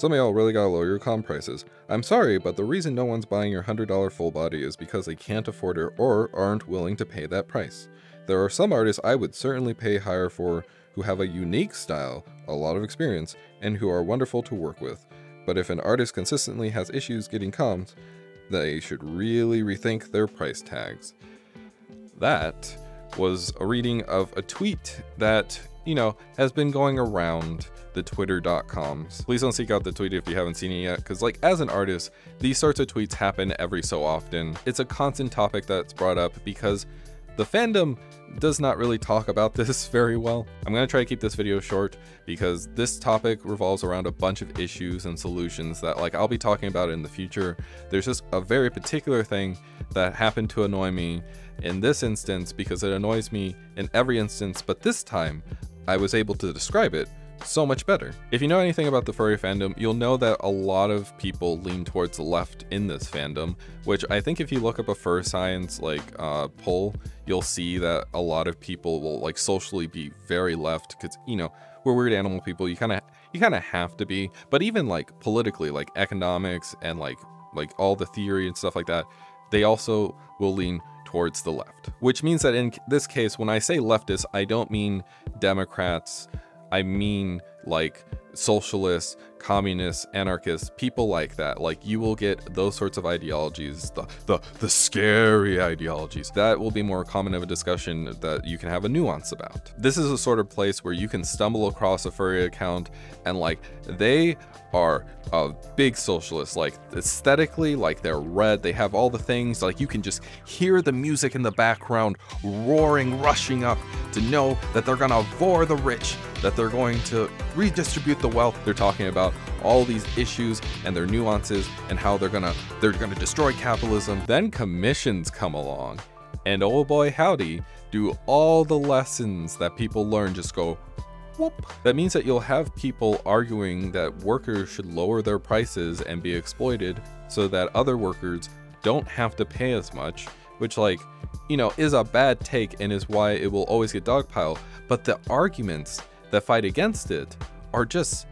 Some of y'all really gotta lower your comm prices. I'm sorry, but the reason no one's buying your $100 full body is because they can't afford it or aren't willing to pay that price. There are some artists I would certainly pay higher for who have a unique style, a lot of experience, and who are wonderful to work with. But if an artist consistently has issues getting comms, they should really rethink their price tags. That was a reading of a tweet that, you know, has been going around the twitter.coms. Please don't seek out the tweet if you haven't seen it yet, because like as an artist, these sorts of tweets happen every so often. It's a constant topic that's brought up because the fandom does not really talk about this very well. I'm gonna try to keep this video short because this topic revolves around a bunch of issues and solutions that like I'll be talking about in the future. There's just a very particular thing that happened to annoy me in this instance because it annoys me in every instance, but this time I was able to describe it so much better. If you know anything about the furry fandom, you'll know that a lot of people lean towards the left in this fandom, which I think if you look up a fur science like poll, you'll see that a lot of people will like socially be very left because, you know, we're weird animal people. You kind of have to be, but even like politically, like economics and like all the theory and stuff like that, they also will lean towards the left, which means that in this case, when I say leftist, I don't mean Democrats. I mean like socialists, communists, anarchists, people like that. Like you will get those sorts of ideologies, the scary ideologies. That will be more common of a discussion that you can have a nuance about. This is a sort of place where you can stumble across a furry account and like they are a big socialist, like aesthetically, like they're red, they have all the things, like you can just hear the music in the background roaring, rushing up to know that they're gonna vor the rich, that they're going to redistribute the wealth. They're talking about all these issues and their nuances and how they're gonna destroy capitalism. Then commissions come along and oh boy howdy, do all the lessons that people learn just go whoop. That means that you'll have people arguing that workers should lower their prices and be exploited so that other workers don't have to pay as much, which like, you know, is a bad take and is why it will always get dogpiled. But the arguments that fight against it are just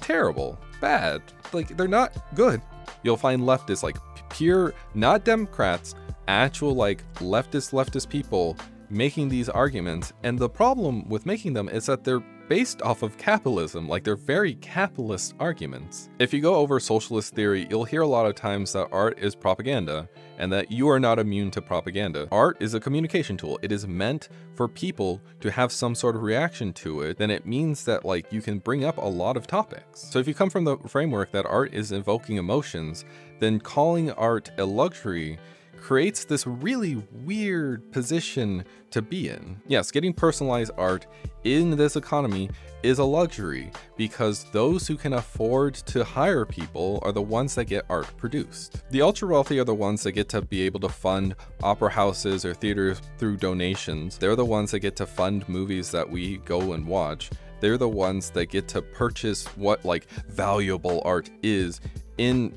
terrible, bad, like they're not good. You'll find leftists, like pure, not Democrats, actual like leftist people making these arguments. And the problem with making them is that they're based off of capitalism, like they're very capitalist arguments. If you go over socialist theory, you'll hear a lot of times that art is propaganda and that you are not immune to propaganda. Art is a communication tool. It is meant for people to have some sort of reaction to it. Then it means that like you can bring up a lot of topics. So if you come from the framework that art is evoking emotions, then calling art a luxury creates this really weird position to be in. Yes, getting personalized art in this economy is a luxury because those who can afford to hire people are the ones that get art produced. The ultra wealthy are the ones that get to be able to fund opera houses or theaters through donations. They're the ones that get to fund movies that we go and watch. They're the ones that get to purchase what like valuable art is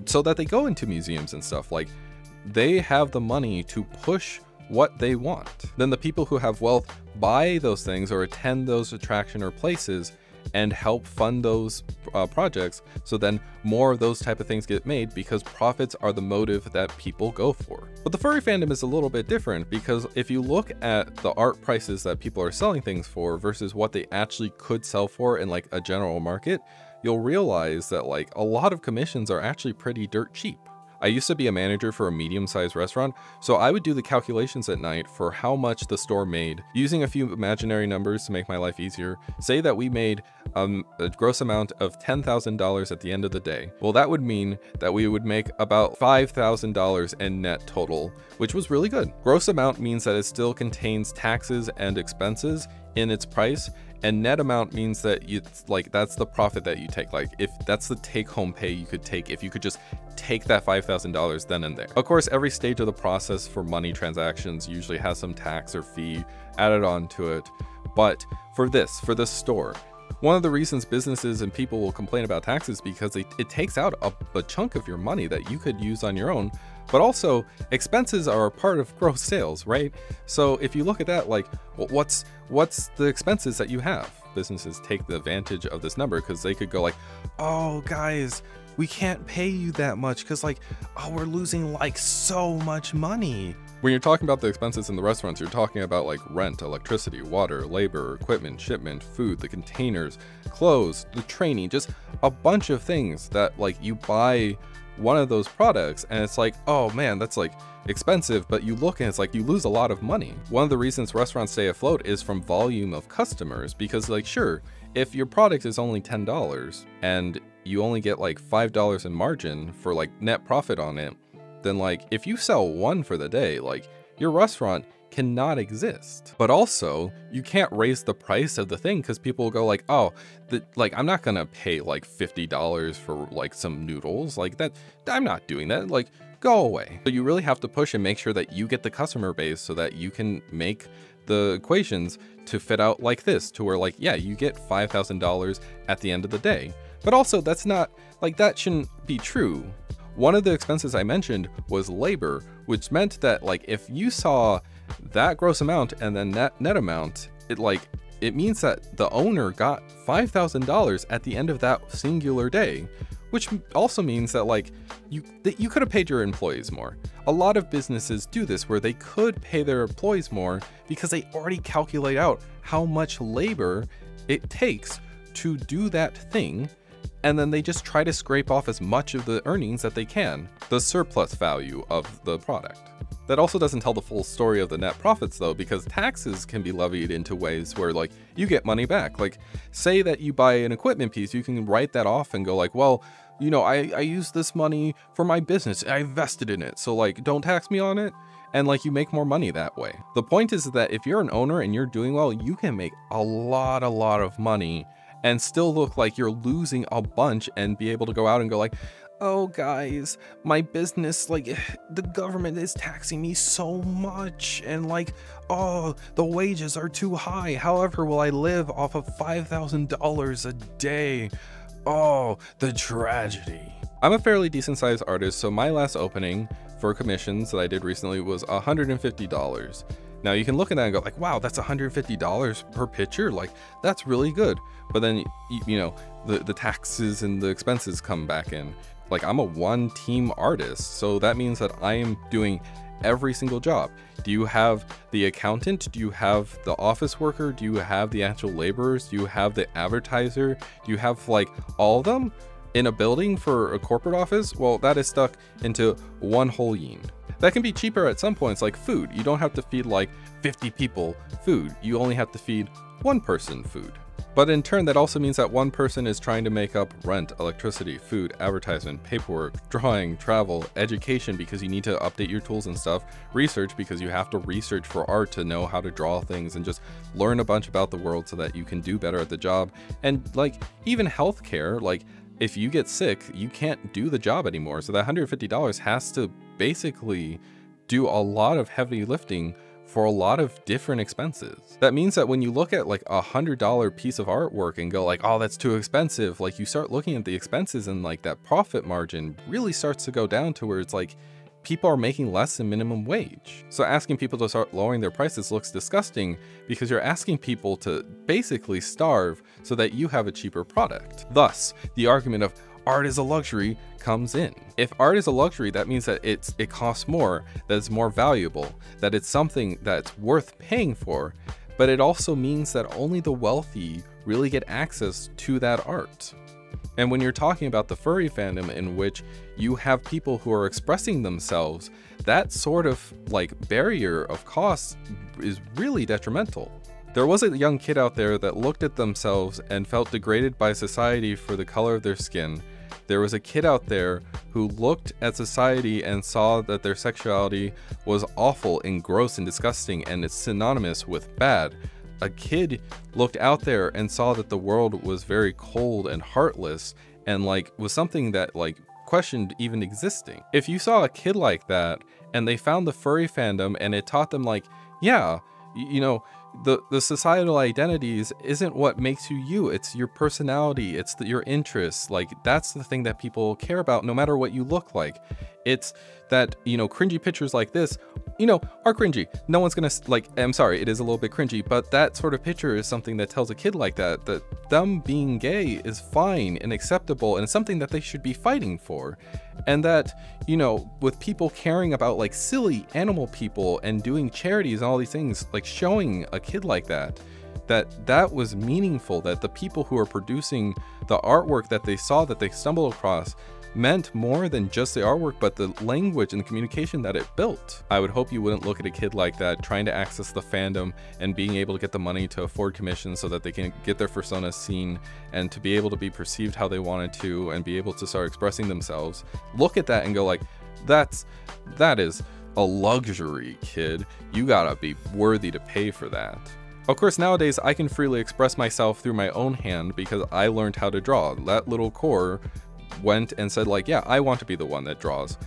so that they go into museums and stuff. Like they have the money to push what they want. Then the people who have wealth buy those things or attend those attraction or places and help fund those projects. So then more of those type of things get made because profits are the motive that people go for. But the furry fandom is a little bit different because if you look at the art prices that people are selling things for versus what they actually could sell for in like a general market, you'll realize that like a lot of commissions are actually pretty dirt cheap. I used to be a manager for a medium-sized restaurant, so I would do the calculations at night for how much the store made. Using a few imaginary numbers to make my life easier, say that we made a gross amount of $10,000 at the end of the day. Well, that would mean that we would make about $5,000 in net total, which was really good. Gross amount means that it still contains taxes and expenses in its price, and net amount means that it's like that's the profit that you take. Like if that's the take-home pay you could take if you could just take that $5,000 then and there. Of course, every stage of the process for money transactions usually has some tax or fee added on to it. But for this store, one of the reasons businesses and people will complain about taxes because it takes out a chunk of your money that you could use on your own. But also expenses are a part of gross sales, right? So if you look at that, like what's the expenses that you have? businesses take the advantage of this number because they could go like, oh guys, we can't pay you that much because like, oh, we're losing like so much money. When you're talking about the expenses in the restaurants, you're talking about like rent, electricity, water, labor, equipment, shipment, food, the containers, clothes, the training, just a bunch of things that like you buy one of those products and it's like, oh man, that's like expensive, but you look and it's like you lose a lot of money. One of the reasons restaurants stay afloat is from volume of customers, because like, sure, if your product is only $10 and you only get like $5 in margin for like net profit on it, then like if you sell one for the day, like your restaurant cannot exist. But also you can't raise the price of the thing because people will go like, oh, like I'm not gonna pay like $50 for like some noodles, like that, I'm not doing that, like go away. So you really have to push and make sure that you get the customer base so that you can make the equations to fit out like this, to where like, yeah, you get $5,000 at the end of the day. But also that's not like, that shouldn't be true. One of the expenses I mentioned was labor, which meant that like if you saw that gross amount and then net amount, it means that the owner got $5,000 at the end of that singular day, which also means that like you could have paid your employees more. A lot of businesses do this where they could pay their employees more because they already calculate out how much labor it takes to do that thing, and then they just try to scrape off as much of the earnings that they can, the surplus value of the product. That also doesn't tell the full story of the net profits though, because taxes can be levied into ways where like you get money back. Like say that you buy an equipment piece, you can write that off and go like, well, you know, I used this money for my business, I invested in it, so like don't tax me on it. And like you make more money that way. The point is that if you're an owner and you're doing well, you can make a lot of money and still look like you're losing a bunch and be able to go out and go like, oh guys, my business, like the government is taxing me so much and like, oh, the wages are too high. However, will I live off of $5,000 a day? Oh, the tragedy. I'm a fairly decent sized artist, so my last opening for commissions that I did recently was $150. Now you can look at that and go like, wow, that's $150 per picture. Like that's really good. But then, you know, the taxes and the expenses come back in. Like I'm a one team artist. So that means that I am doing every single job. Do you have the accountant? Do you have the office worker? Do you have the actual laborers? Do you have the advertiser? Do you have like all of them in a building for a corporate office? Well, that is stuck into one whole yin. That can be cheaper at some points, like food. You don't have to feed like 50 people food. You only have to feed one person food. But in turn, that also means that one person is trying to make up rent, electricity, food, advertisement, paperwork, drawing, travel, education because you need to update your tools and stuff, research because you have to research for art to know how to draw things and just learn a bunch about the world so that you can do better at the job. And like even healthcare, like if you get sick, you can't do the job anymore. So that $150 has to basically do a lot of heavy lifting for a lot of different expenses. That means that when you look at like $100 piece of artwork and go like, oh, that's too expensive, like you start looking at the expenses and like that profit margin really starts to go down to where it's like people are making less than minimum wage. So asking people to start lowering their prices looks disgusting because you're asking people to basically starve so that you have a cheaper product. Thus, the argument of art is a luxury comes in. If art is a luxury, that means that it costs more, that it's more valuable, that it's something that's worth paying for, but it also means that only the wealthy really get access to that art. And when you're talking about the furry fandom in which you have people who are expressing themselves, that sort of like barrier of cost is really detrimental. There was a young kid out there that looked at themselves and felt degraded by society for the color of their skin. There was a kid out there who looked at society and saw that their sexuality was awful and gross and disgusting and it's synonymous with bad. A kid looked out there and saw that the world was very cold and heartless and like was something that like questioned even existing. If you saw a kid like that and they found the furry fandom and it taught them like, yeah, you know, the societal identities isn't what makes you you, it's your personality, it's your interests, like that's the thing that people care about no matter what you look like. It's that, you know, cringy pictures like this you know, are cringy. No one's gonna, like, I'm sorry, it is a little bit cringy, but that sort of picture is something that tells a kid like that them being gay is fine and acceptable and it's something that they should be fighting for. And that, you know, with people caring about like silly animal people and doing charities and all these things, like showing a kid like that was meaningful, that the people who are producing the artwork that they saw, that they stumbled across, meant more than just the artwork, but the language and the communication that it built. I would hope you wouldn't look at a kid like that trying to access the fandom and being able to get the money to afford commissions so that they can get their personas seen and to be able to be perceived how they wanted to and be able to start expressing themselves. Look at that and go like, that is a luxury, kid. You gotta be worthy to pay for that. Of course, nowadays I can freely express myself through my own hand because I learned how to draw. That little Koor went and said like, yeah, I want to be the one that draws.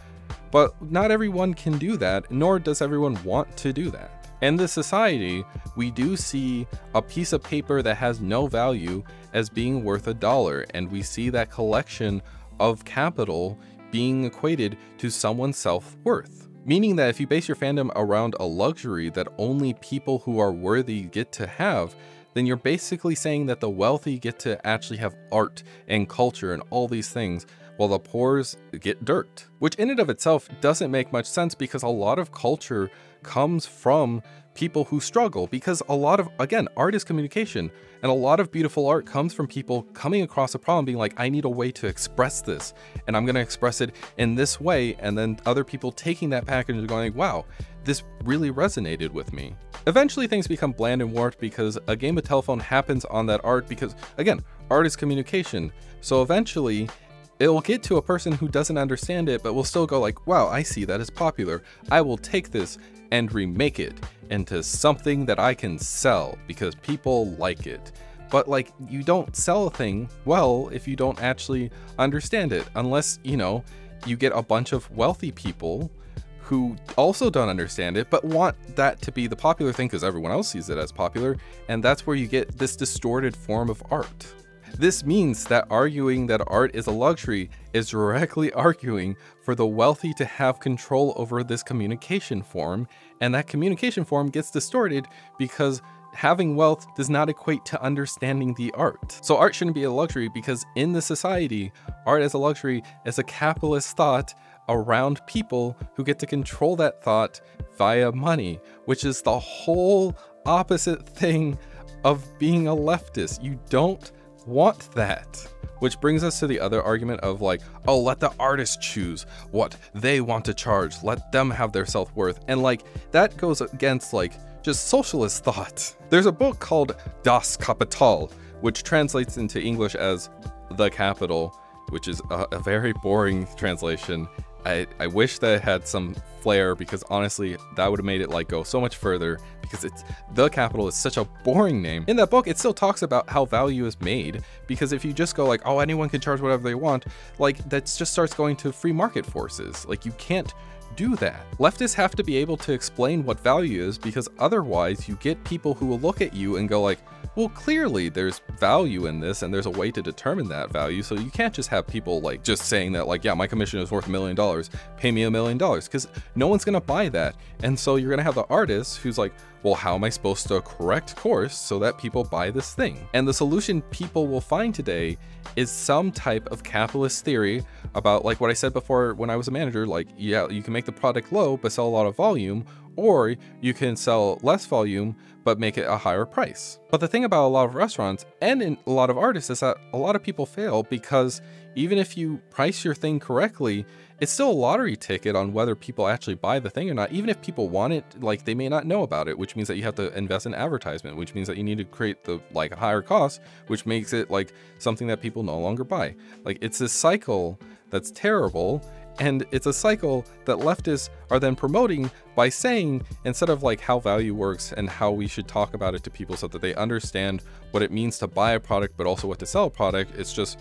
But not everyone can do that, nor does everyone want to do that. In this society, we do see a piece of paper that has no value as being worth $1, and we see that collection of capital being equated to someone's self-worth. Meaning that if you base your fandom around a luxury that only people who are worthy get to have, then you're basically saying that the wealthy get to actually have art and culture and all these things, while the poors get dirt. Which in and of itself doesn't make much sense because a lot of culture comes from people who struggle, because a lot of, again, art is communication, and a lot of beautiful art comes from people coming across a problem being like, I need a way to express this, and I'm gonna express it in this way, and then other people taking that package and going, wow, this really resonated with me. Eventually things become bland and warped because a game of telephone happens on that art because, again, art is communication. So eventually it will get to a person who doesn't understand it, but will still go like, wow, I see that is popular. I will take this and remake it into something that I can sell because people like it. But like, you don't sell a thing well if you don't actually understand it, unless, you know, you get a bunch of wealthy people who also don't understand it, but want that to be the popular thing because everyone else sees it as popular, and that's where you get this distorted form of art. This means that arguing that art is a luxury is directly arguing for the wealthy to have control over this communication form, and that communication form gets distorted because having wealth does not equate to understanding the art. So art shouldn't be a luxury because in the society, art as a luxury is a capitalist thought around people who get to control that thought via money, which is the whole opposite thing of being a leftist. You don't want that. Which brings us to the other argument of like, oh, let the artist choose what they want to charge. Let them have their self-worth. And like, that goes against like just socialist thought. There's a book called Das Kapital, which translates into English as The Capital, which is a very boring translation. I wish that it had some flair because honestly, that would have made it like go so much further because it's The Capital is such a boring name. In that book, it still talks about how value is made because if you just go like, oh, anyone can charge whatever they want, like that just starts going to free market forces. Like you can't do that. Leftists have to be able to explain what value is because otherwise you get people who will look at you and go like, well, clearly there's value in this and there's a way to determine that value. So you can't just have people like just saying that like, yeah, my commission is worth $1 million, pay me $1 million, because no one's gonna buy that. And so you're gonna have the artist who's like, well, how am I supposed to correct course so that people buy this thing? And the solution people will find today is some type of capitalist theory about like what I said before when I was a manager, like, yeah, you can make the product low, but sell a lot of volume, or you can sell less volume, but make it a higher price. But the thing about a lot of restaurants and in a lot of artists is that a lot of people fail because even if you price your thing correctly, it's still a lottery ticket on whether people actually buy the thing or not. Even if people want it, like they may not know about it, which means that you have to invest in advertisement, which means that you need to create the like higher cost, which makes it like something that people no longer buy. Like it's this cycle that's terrible. And it's a cycle that leftists are then promoting by saying, instead of like how value works and how we should talk about it to people so that they understand what it means to buy a product, but also what to sell a product, it's just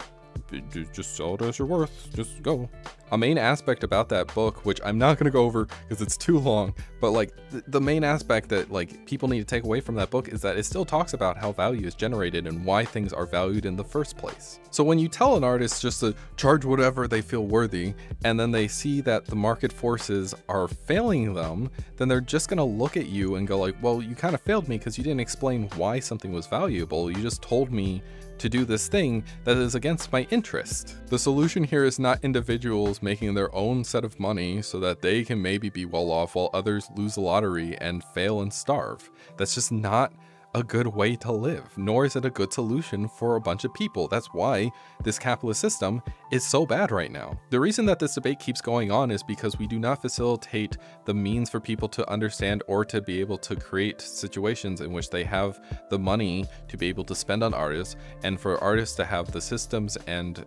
just sell it as you're worth, just go. A main aspect about that book, which I'm not going to go over because it's too long, but like the main aspect that like people need to take away from that book is that it still talks about how value is generated and why things are valued in the first place. So when you tell an artist just to charge whatever they feel worthy, and then they see that the market forces are failing them, then they're just going to look at you and go like, well, you kind of failed me because you didn't explain why something was valuable. You just told me to do this thing that is against my interest. The solution here is not individuals making their own set of money so that they can maybe be well off while others lose the lottery and fail and starve. That's just not a good way to live, nor is it a good solution for a bunch of people. That's why this capitalist system is so bad right now. The reason that this debate keeps going on is because we do not facilitate the means for people to understand or to be able to create situations in which they have the money to be able to spend on artists, and for artists to have the systems and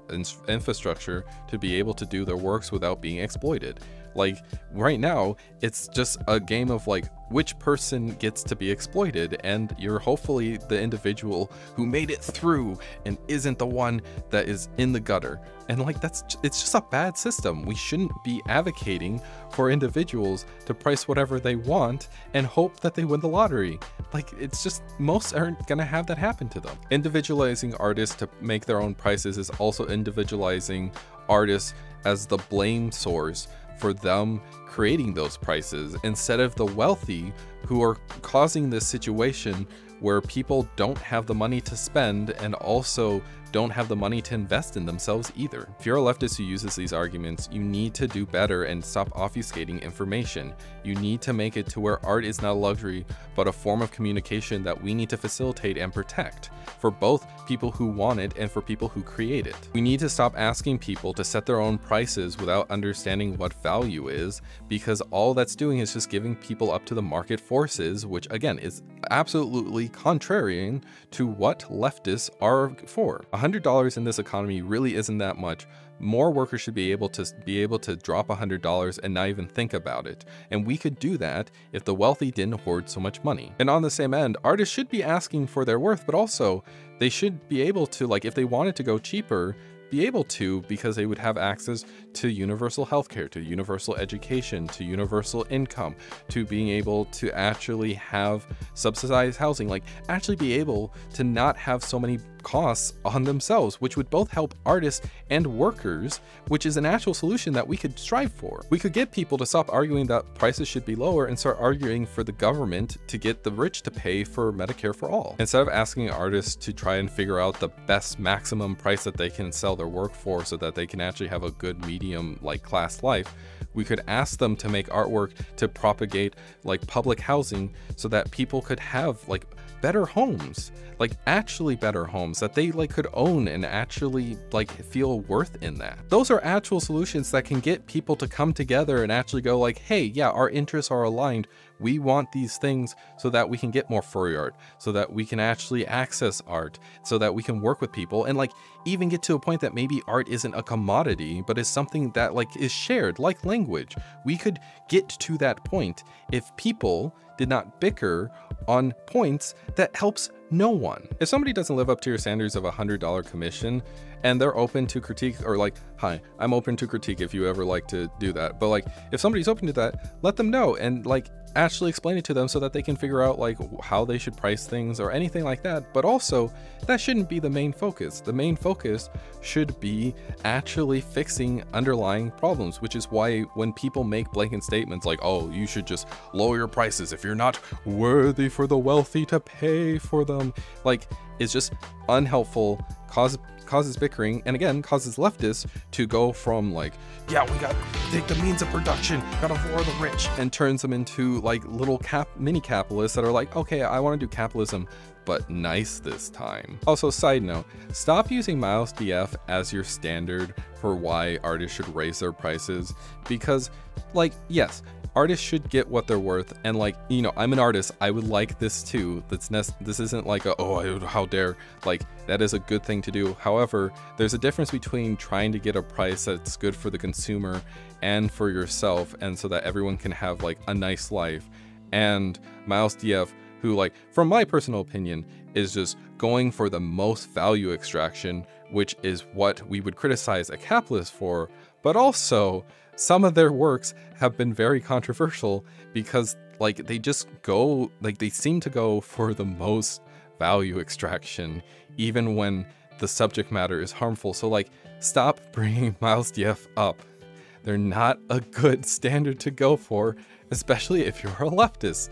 infrastructure to be able to do their works without being exploited. Like right now, it's just a game of like which person gets to be exploited, and you're hopefully the individual who made it through and isn't the one that is in the gutter. And like it's just a bad system. We shouldn't be advocating for individuals to price whatever they want and hope that they win the lottery. Like it's just, most aren't gonna have that happen to them. Individualizing artists to make their own prices is also individualizing artists as the blame source for them creating those prices, instead of the wealthy who are causing this situation where people don't have the money to spend and also don't have the money to invest in themselves either. If you're a leftist who uses these arguments, you need to do better and stop obfuscating information. You need to make it to where art is not a luxury, but a form of communication that we need to facilitate and protect for both people who want it and for people who create it. We need to stop asking people to set their own prices without understanding what value is, because all that's doing is just giving people up to the market forces, which again is absolutely contrarian to what leftists are for. $100 in this economy really isn't that much. More workers should be able to drop $100 and not even think about it. And we could do that if the wealthy didn't hoard so much money. And on the same end, artists should be asking for their worth, but also they should be able to, like, if they wanted to go cheaper, be able to, because they would have access to universal healthcare, to universal education, to universal income, to being able to actually have subsidized housing, like actually be able to not have so many costs on themselves, which would both help artists and workers, which is an actual solution that we could strive for. We could get people to stop arguing that prices should be lower and start arguing for the government to get the rich to pay for Medicare for all. Instead of asking artists to try and figure out the best maximum price that they can sell their work for so that they can actually have a good medium like class life, we could ask them to make artwork to propagate like public housing so that people could have like better homes, like actually better homes that they like could own and actually like feel worth in that. Those are actual solutions that can get people to come together and actually go like, hey, yeah, our interests are aligned. We want these things so that we can get more furry art, so that we can actually access art, so that we can work with people and like even get to a point that maybe art isn't a commodity, but is something that like is shared like language. We could get to that point if people did not bicker on points that helps no one. If somebody doesn't live up to your standards of $100 commission and they're open to critique, or like, hi, I'm open to critique if you ever like to do that. But like, if somebody's open to that, let them know and like actually explain it to them so that they can figure out like how they should price things or anything like that. But also, that shouldn't be the main focus. The main focus should be actually fixing underlying problems, which is why when people make blanket statements like, oh, you should just lower your prices if you're not worthy for the wealthy to pay for them, like, it's just unhelpful, causes bickering, and again causes leftists to go from like, yeah, we got to take the means of production, gotta for the rich, and turns them into like little mini capitalists that are like, okay, I want to do capitalism but nice this time. Also, side note, stop using Miles DF as your standard for why artists should raise their prices, because like, yes, artists should get what they're worth, and like, you know, I'm an artist, I would like this too. This isn't like a, oh, how dare, like, that is a good thing to do. However, there's a difference between trying to get a price that's good for the consumer and for yourself, and so that everyone can have like a nice life, and Miles DF, who, like, from my personal opinion, is just going for the most value extraction which is what we would criticize a capitalist for, but also some of their works have been very controversial because like they just go, like they seem to go for the most value extraction, even when the subject matter is harmful. So like, stop bringing Miles DF up. They're not a good standard to go for, especially if you're a leftist.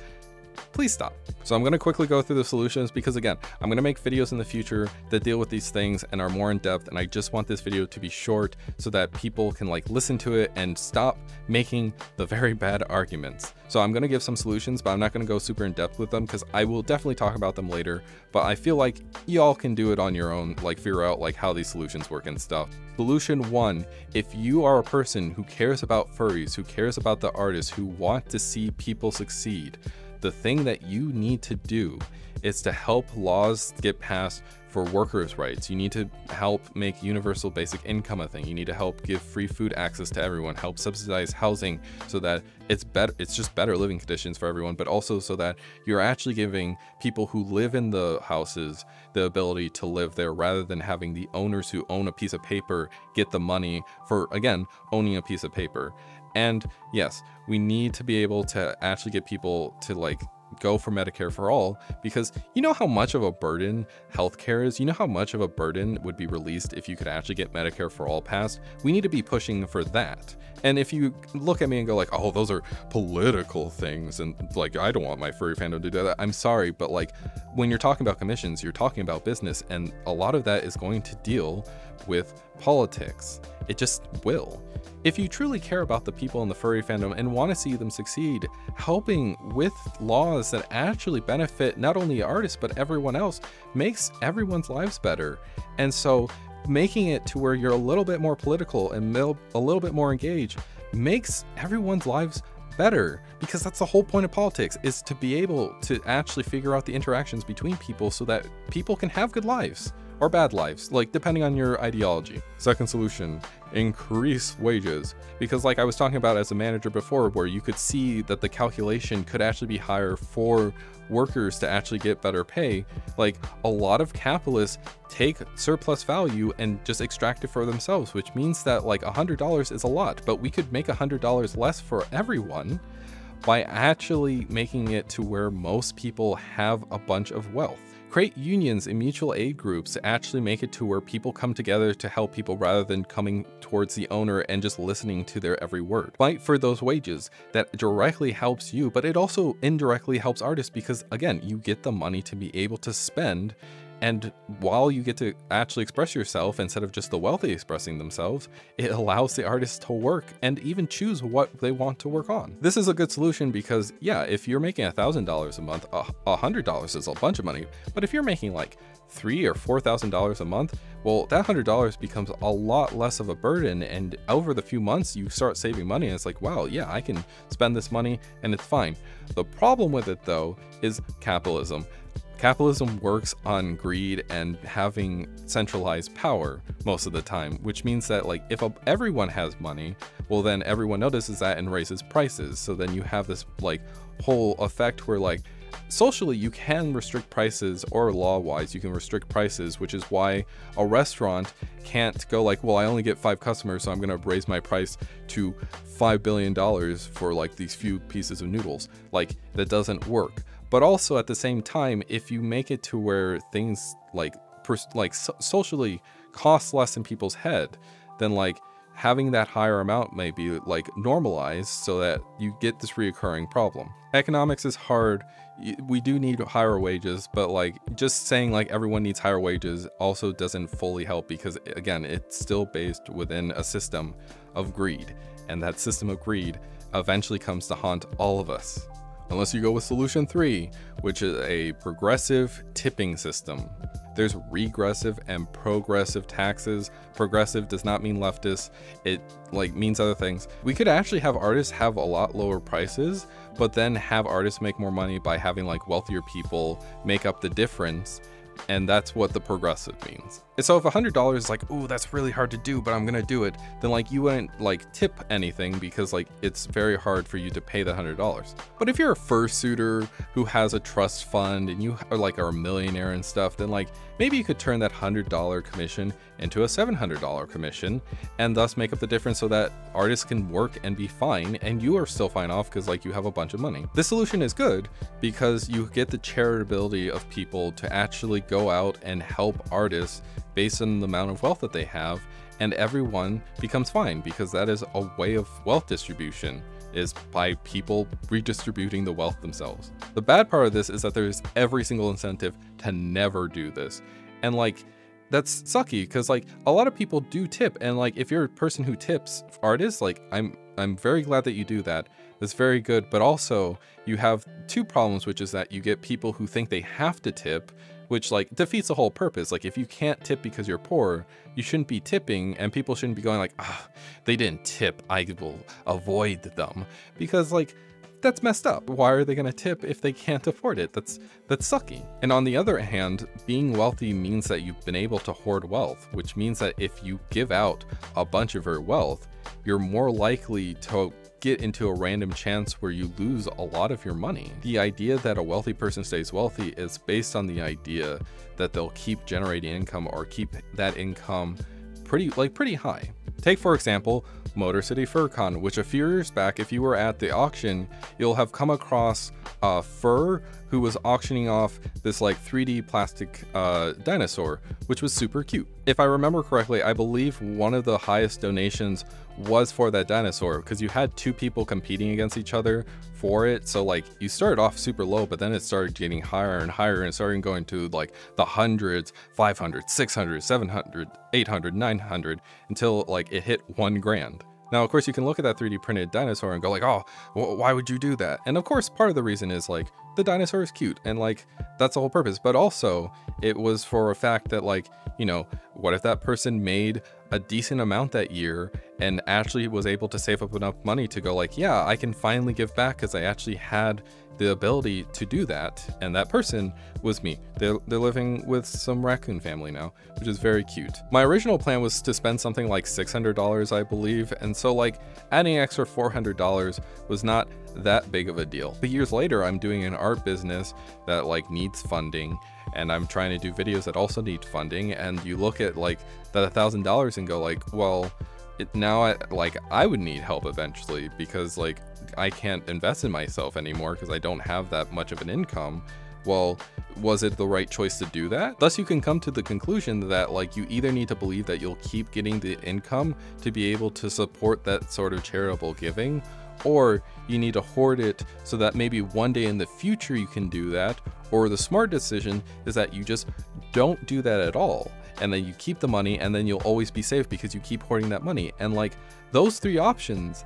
Please stop. So I'm going to quickly go through the solutions because again, I'm going to make videos in the future that deal with these things and are more in depth, and I just want this video to be short so that people can like listen to it and stop making the very bad arguments. So I'm going to give some solutions, but I'm not going to go super in depth with them because I will definitely talk about them later, but I feel like y'all can do it on your own, like figure out like how these solutions work and stuff. Solution 1, if you are a person who cares about furries, who cares about the artists, who want to see people succeed, the thing that you need to do is to help laws get passed for workers' rights. You need to help make universal basic income a thing. You need to help give free food access to everyone, help subsidize housing so that it's just better living conditions for everyone, but also so that you're actually giving people who live in the houses the ability to live there rather than having the owners who own a piece of paper get the money for, again, owning a piece of paper. And yes, we need to be able to actually get people to like go for Medicare for all, because you know how much of a burden healthcare is? You know how much of a burden would be released if you could actually get Medicare for all passed? We need to be pushing for that. And if you look at me and go like, oh, those are political things, and like, I don't want my furry fandom to do that. I'm sorry, but like, when you're talking about commissions, you're talking about business, and a lot of that is going to deal with politics. It just will. If you truly care about the people in the furry fandom and want to see them succeed, helping with laws that actually benefit not only artists but everyone else makes everyone's lives better. And so making it to where you're a little bit more political and a little bit more engaged makes everyone's lives better, because that's the whole point of politics, is to be able to actually figure out the interactions between people so that people can have good lives. Or bad lives, like depending on your ideology. Second solution, increase wages. Because like I was talking about as a manager before, where you could see that the calculation could actually be higher for workers to actually get better pay. Like a lot of capitalists take surplus value and just extract it for themselves, which means that like $100 is a lot, but we could make $100 less for everyone by actually making it to where most people have a bunch of wealth. Create unions and mutual aid groups to actually make it to where people come together to help people rather than coming towards the owner and just listening to their every word. Fight for those wages. That directly helps you, but it also indirectly helps artists because, again, you get the money to be able to spend. And while you get to actually express yourself instead of just the wealthy expressing themselves, it allows the artists to work and even choose what they want to work on. This is a good solution because, yeah, if you're making $1,000 a month, $100 is a bunch of money. But if you're making like $3,000 or $4,000 a month, well, that $100 becomes a lot less of a burden. And over the few months, you start saving money. And it's like, wow, yeah, I can spend this money and it's fine. The problem with it, though, is capitalism. Capitalism works on greed and having centralized power most of the time, which means that like if everyone has money, well then everyone notices that and raises prices. So then you have this like whole effect where like socially you can restrict prices, or law-wise you can restrict prices, which is why a restaurant can't go like, well, I only get 5 customers, so I'm going to raise my price to $5 billion for like these few pieces of noodles. Like that doesn't work. But also at the same time, if you make it to where things like socially cost less in people's head, then like having that higher amount may be like normalized so that you get this reoccurring problem. Economics is hard. We do need higher wages, but like just saying like everyone needs higher wages also doesn't fully help, because again, it's still based within a system of greed, and that system of greed eventually comes to haunt all of us. Unless you go with solution 3, which is a progressive tipping system. There's regressive and progressive taxes. Progressive does not mean leftist. It like means other things. We could actually have artists have a lot lower prices, but then have artists make more money by having like wealthier people make up the difference. And that's what the progressive means. And so if $100 is like, ooh, that's really hard to do, but I'm gonna do it, then like you wouldn't like tip anything because like it's very hard for you to pay that $100. But if you're a fursuiter who has a trust fund and you are like a millionaire and stuff, then like maybe you could turn that $100 commission into a $700 commission, and thus make up the difference so that artists can work and be fine, and you are still fine off because like you have a bunch of money. This solution is good because you get the charitability of people to actually go out and help artists based on the amount of wealth that they have, and everyone becomes fine because that is a way of wealth distribution, is by people redistributing the wealth themselves. The bad part of this is that there's every single incentive to never do this. And like, that's sucky because like a lot of people do tip, and like if you're a person who tips artists, like I'm very glad that you do that. That's very good. But also you have two problems, which is that you get people who think they have to tip, which like defeats the whole purpose. Like if you can't tip because you're poor, you shouldn't be tipping, and people shouldn't be going like, ah, they didn't tip, I will avoid them, because like that's messed up. Why are they gonna tip if they can't afford it? That's sucky. And on the other hand, being wealthy means that you've been able to hoard wealth, which means that if you give out a bunch of your wealth, you're more likely to get into a random chance where you lose a lot of your money. The idea that a wealthy person stays wealthy is based on the idea that they'll keep generating income or keep that income pretty high. Take for example, Motor City FurCon, which a few years back, if you were at the auction, you'll have come across a Fur who was auctioning off this like 3D plastic dinosaur, which was super cute. If I remember correctly, I believe one of the highest donations was for that dinosaur, because you had two people competing against each other for it. So like you started off super low, but then it started getting higher and higher and started going to like the hundreds, 500, 600, 700, 800, 900, until like it hit $1,000. Now, of course, you can look at that 3D printed dinosaur and go like, oh, why would you do that? And of course, part of the reason is like the dinosaur is cute and like that's the whole purpose. But also it was for a fact that like, you know, what if that person made a decent amount that year and actually was able to save up enough money to go like, yeah, I can finally give back because I actually had the ability to do that. And that person was me. They're living with some raccoon family now, which is very cute. My original plan was to spend something like $600, I believe. And so like adding extra $400 was not that big of a deal. But years later, I'm doing an art business that like needs funding, and I'm trying to do videos that also need funding. And you look at like that $1,000 and go like, well, I would need help eventually, because like I can't invest in myself anymore because I don't have that much of an income. Well, was it the right choice to do that? Thus, you can come to the conclusion that like you either need to believe that you'll keep getting the income to be able to support that sort of charitable giving, or you need to hoard it so that maybe one day in the future you can do that. Or the smart decision is that you just don't do that at all, and then you keep the money, and then you'll always be safe because you keep hoarding that money. And like those three options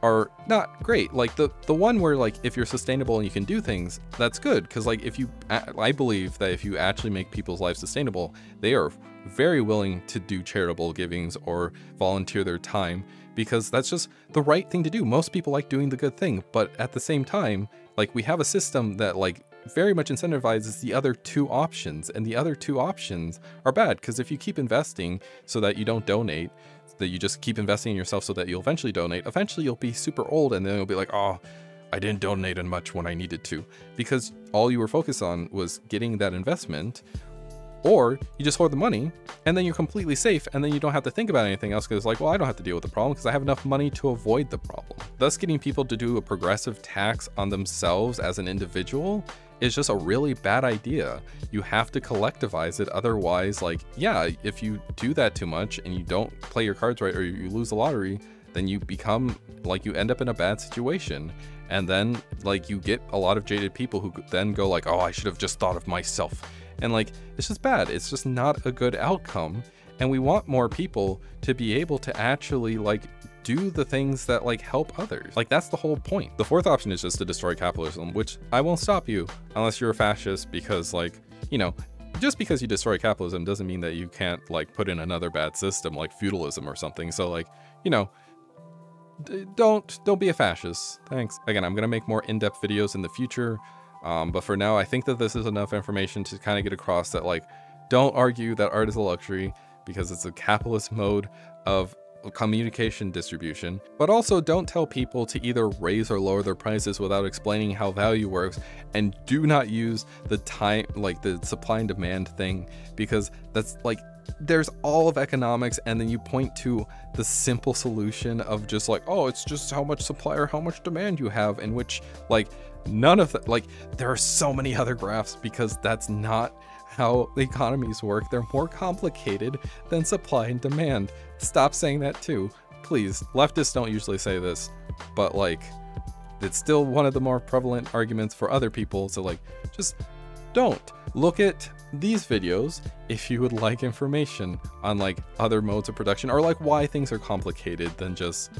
are not great. Like the one where like if you're sustainable and you can do things, that's good, because like if you, I believe that if you actually make people's lives sustainable, they are very willing to do charitable givings or volunteer their time, because that's just the right thing to do. Most people like doing the good thing, but at the same time, like we have a system that like very much incentivizes the other two options, and the other two options are bad, because if you keep investing so that you don't donate, that you just keep investing in yourself so that you'll eventually donate, eventually you'll be super old, and then you'll be like, oh, I didn't donate as much when I needed to, because all you were focused on was getting that investment. Or you just hoard the money and then you're completely safe, and then you don't have to think about anything else, because it's like, well, I don't have to deal with the problem because I have enough money to avoid the problem. Thus, getting people to do a progressive tax on themselves as an individual is just a really bad idea. You have to collectivize it. Otherwise, like, yeah, if you do that too much and you don't play your cards right, or you lose the lottery, then you become like, you end up in a bad situation. And then like you get a lot of jaded people who then go like, oh, I should have just thought of myself. And like, it's just bad. It's just not a good outcome. And we want more people to be able to actually like do the things that like help others. Like that's the whole point. The fourth option is just to destroy capitalism, which I won't stop you unless you're a fascist, because like, you know, just because you destroy capitalism doesn't mean that you can't like put in another bad system like feudalism or something. So like, you know, don't be a fascist. Thanks. Again, I'm gonna make more in-depth videos in the future. But for now, I think that this is enough information to kind of get across that like, don't argue that art is a luxury, because it's a capitalist mode of communication distribution. But also don't tell people to either raise or lower their prices without explaining how value works, and do not use the time, like the supply and demand thing, because that's like, there's all of economics, and then you point to the simple solution of just like, oh, it's just how much supply or how much demand you have, in which like none of that, like there are so many other graphs, because that's not how the economies work. They're more complicated than supply and demand. Stop saying that too, please. Leftists don't usually say this, but like it's still one of the more prevalent arguments for other people. So like, just don't look at these videos if you would like information on like other modes of production, or like why things are complicated than just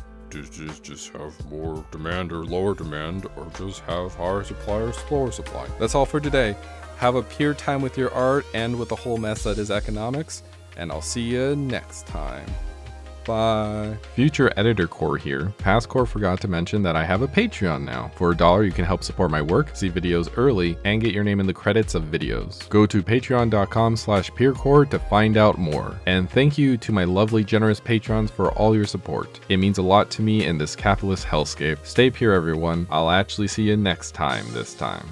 have more demand or lower demand, or just have higher supply or slower supply. That's all for today. Have a pure time with your art and with the whole mess that is economics, and I'll see you next time. Bye. Future editor Koor here. Past Koor forgot to mention that I have a Patreon now. For $1 you can help support my work, see videos early, and get your name in the credits of videos. Go to patreon.com/peerkoor to find out more. And thank you to my lovely generous patrons for all your support. It means a lot to me in this capitalist hellscape. Stay pure everyone. I'll actually see you next time this time.